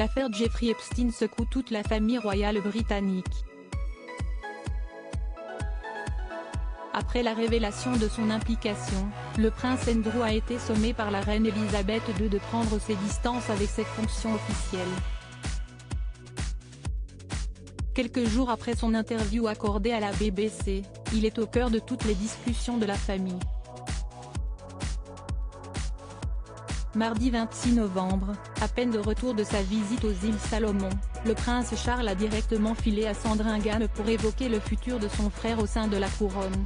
L'affaire Jeffrey Epstein secoue toute la famille royale britannique. Après la révélation de son implication, le prince Andrew a été sommé par la reine Elisabeth II de prendre ses distances avec ses fonctions officielles. Quelques jours après son interview accordée à la BBC, il est au cœur de toutes les discussions de la famille. Mardi 26 novembre, à peine de retour de sa visite aux îles Salomon, le prince Charles a directement filé à Sandringham pour évoquer le futur de son frère au sein de la couronne.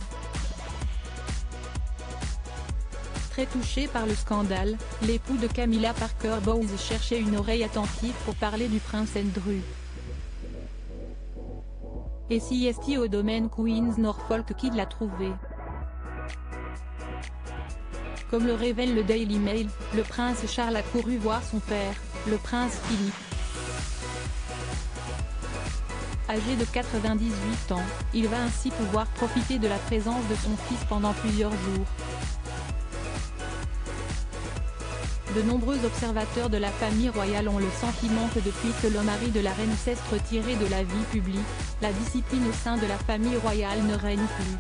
Très touché par le scandale, l'époux de Camilla Parker Bowles cherchait une oreille attentive pour parler du prince Andrew. Et si est au domaine Queen's Norfolk qui l'a trouvé. Comme le révèle le Daily Mail, le prince Charles a couru voir son père, le prince Philippe. Âgé de 98 ans, il va ainsi pouvoir profiter de la présence de son fils pendant plusieurs jours. De nombreux observateurs de la famille royale ont le sentiment que depuis que le mari de la reine s'est retiré de la vie publique, la discipline au sein de la famille royale ne règne plus.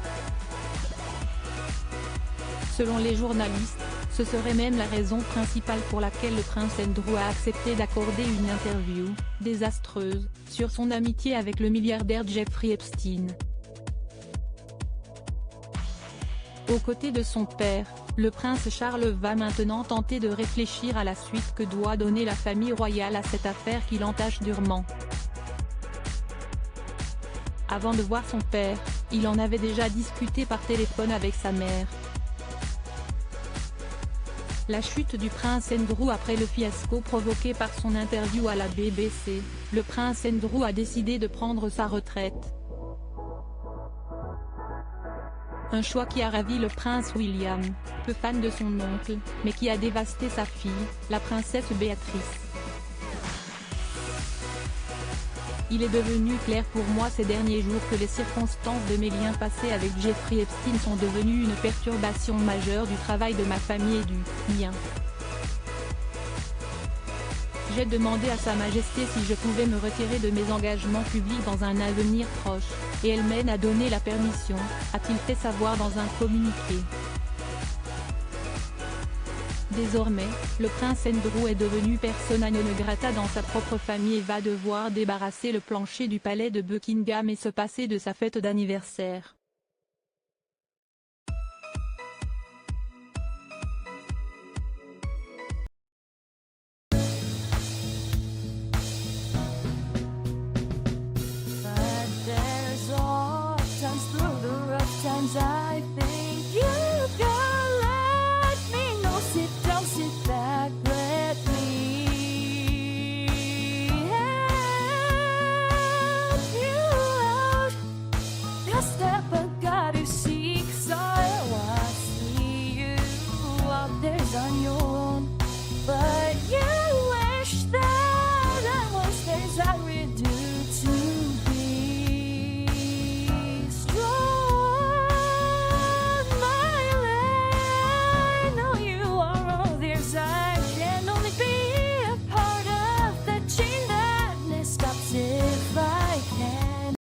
Selon les journalistes, ce serait même la raison principale pour laquelle le prince Andrew a accepté d'accorder une interview, désastreuse, sur son amitié avec le milliardaire Jeffrey Epstein. Aux côtés de son père, le prince Charles va maintenant tenter de réfléchir à la suite que doit donner la famille royale à cette affaire qui l'entache durement. Avant de voir son père, il en avait déjà discuté par téléphone avec sa mère. La chute du prince Andrew après le fiasco provoqué par son interview à la BBC, le prince Andrew a décidé de prendre sa retraite. Un choix qui a ravi le prince William, peu fan de son oncle, mais qui a dévasté sa fille, la princesse Béatrice. Il est devenu clair pour moi ces derniers jours que les circonstances de mes liens passés avec Jeffrey Epstein sont devenues une perturbation majeure du travail de ma famille et du mien. J'ai demandé à Sa Majesté si je pouvais me retirer de mes engagements publics dans un avenir proche, et elle m'a donné la permission, a-t-il fait savoir dans un communiqué. Désormais, le prince Andrew est devenu persona non grata dans sa propre famille et va devoir débarrasser le plancher du palais de Buckingham et se passer de sa fête d'anniversaire. But there's all times through the rough times I